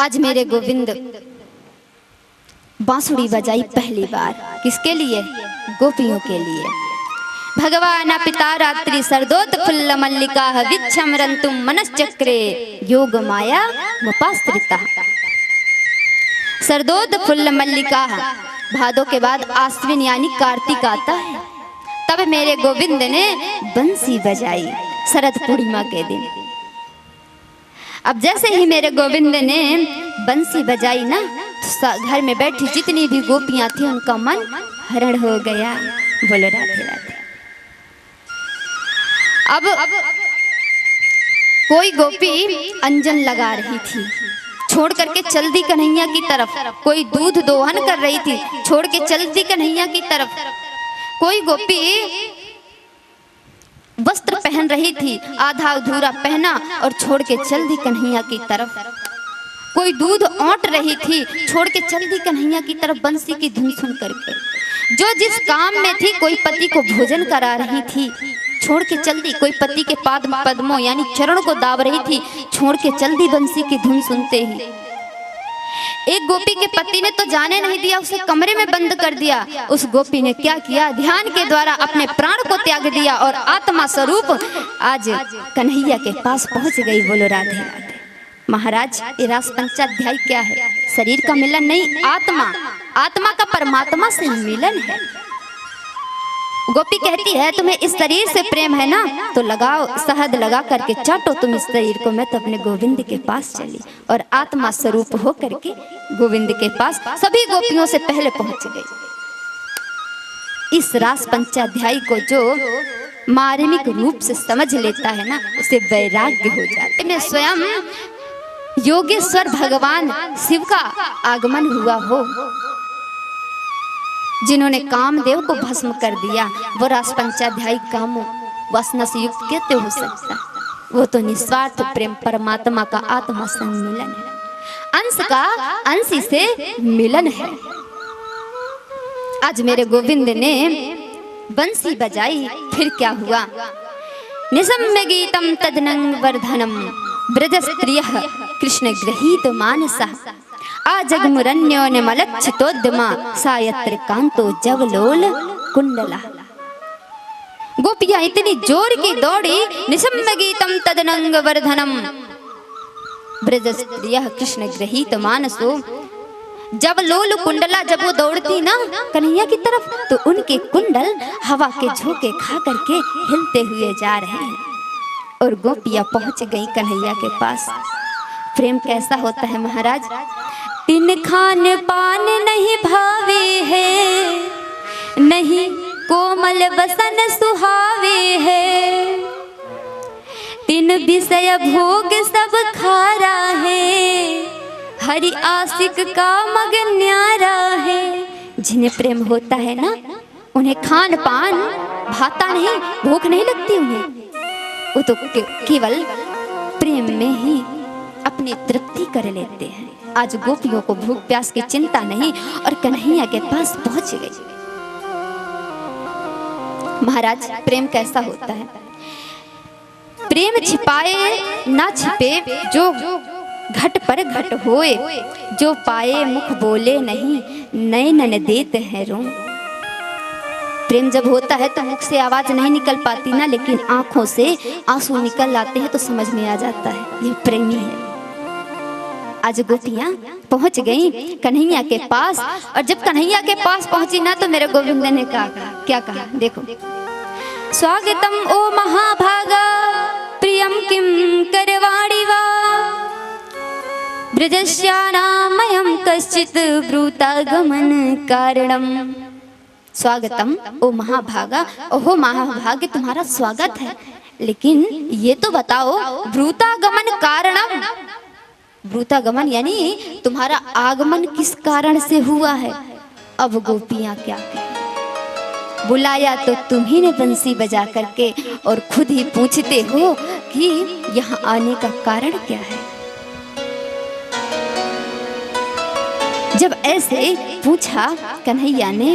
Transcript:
आज मेरे गोविंद बांसुरी बजाई पहली बार। किसके लिए? गोपियों के लिए। भगवान पिता रात्रि सरदोत फुल्ल मल्लिका विच्छमरन्तुम मनश्चक्रे योग माया मुपास्त्रिता। सरदोत फुल्ल मल्लिका, भादों के बाद आश्विन यानी कार्तिक आता है। तब मेरे गोविंद ने बंसी बजाई शरद पूर्णिमा के दिन। अब जैसे ही मेरे गोविंद ने बंसी बजाई ना, तो घर में बैठी जितनी भी गोपियां थी उनका मन हरण हो गया। बोलो राधे राधे। अब कोई गोपी अंजन लगा रही थी, छोड़ करके चल दी कन्हैया की तरफ। कोई दूध दोहन कर रही थी, छोड़ के चल दी कन्हैया की तरफ। कोई गोपी वस्त्र पहन रही थी, आधा अधूरा पहना और छोड़ के चल दी कन्हैया की तरफ। कोई दूध औंट रही थी, छोड़ के चल दी कन्हैया की तरफ बंसी की धुन सुन करके। जो जिस काम में थी, कोई पति को भोजन करा रही थी, छोड़ के चल दी। कोई पति के पाद पद्मों यानी चरण को दाब रही थी, छोड़ के चल दी बंसी की धुन सुनते ही। एक गोपी के पति ने तो जाने नहीं दिया, उसे कमरे में बंद कर दिया। उस गोपी ने क्या किया? ध्यान के द्वारा अपने प्राण को त्याग दिया और आत्मा स्वरूप आज कन्हैया के पास पहुंच गई। बोलो राधे राधे। महाराज, ये रास पंचाध्याय क्या है? शरीर का मिलन नहीं, आत्मा का परमात्मा से मिलन है। गोपी कहती है तुम्हें इस शरीर से प्रेम है ना, तो लगाओ शहद लगा करके चाटो तुम इस शरीर को। मैं तो अपने गोविंद के पास चली और आत्मा स्वरूप हो करके गोविंद के पास सभी गोपियों से पहले पहुंच गई। इस रास पंचाध्याय को जो मार्मिक रूप से समझ लेता है ना, उसे वैराग्य हो जाता है। स्वयं योगेश्वर भगवान शिव का आगमन हुआ हो, जिन्होंने कामदेव को भस्म कर दिया, वो रास पंचाध्यायी काम वासना से युक्त कैसे हो सकता? वो तो निस्वार्थ प्रेम परमात्मा का आत्मा सम्मिलन है, अंश का अंशी से मिलन है। आज मेरे गोविंद ने बंसी बजाई, फिर क्या हुआ? निशम्य गीतम तदनंग वर्धनम ब्रजस्त्रियः कृष्ण गृहीत मानसः आजगमुरन्यो निमलक्षितोद्यमा सायत्र कांतो जवलोल कुंडला। गोपियां इतनी जोर की दौड़ी, निशम्य गीतम तदनंग वर्धनम ब्रजस्त्रियः कृष्ण गृहीत मानसो। जब लोल कुंडला, जब वो दौड़ती ना कन्हैया की तरफ, तो उनके कुंडल हवा के झोंके खा करके हिलते हुए जा रहे हैं और गोपियां पहुंच गई कन्हैया के पास। प्रेम कैसा होता है महाराज? तीन खान पान नहीं भावे है, नहीं कोमल वसन सुहावे है। तीन विषय भोग सब खारा है, हरि आशिक का मग न्यारा है। जिन्हें प्रेम होता है ना, उन्हें खान पान भाता नहीं, भूख नहीं लगती उन्हें। वो तो केवल प्रेम में ही अपनी तृप्ति कर लेते हैं। आज गोपियों को भूख प्यास की चिंता नहीं और कन्हैया के पास पहुंच गई। महाराज, प्रेम कैसा होता है? प्रेम छिपाए ना छिपे, जो घट पर घट होए, जो पाए मुख बोले नहीं, नैनन देते हैं रो। प्रेम जब होता है तो मुख से आवाज नहीं निकल पाती ना, लेकिन आंखों से आंसू निकल आते हैं तो समझ में आ जाता है ये प्रेमी है। आज गोपियां पहुंच गई कन्हैया के पास, और जब कन्हैया के पास पहुंची ना, तो मेरे गोविंद ने कहा, क्या कहा? देखो, स्वागतम ओ महाभागा प्रियम किम करवाणी वा ब्रजस्यानामयं कश्चित् ब्रूतागमन कारणम। स्वागतम ओ महाभागा, ओहो महाभाग्य तुम्हारा स्वागत है, लेकिन ये तो बताओ ब्रूतागमन कारणम। ब्रूतागमन यानी तुम्हारा आगमन किस कारण से हुआ है? अब गोपियां क्या कहें? बुलाया तो तुम्ही ने बंसी बजा करके, और खुद ही पूछते हो कि यहाँ आने का कारण क्या है। जब ऐसे पूछा कन्हैया ने,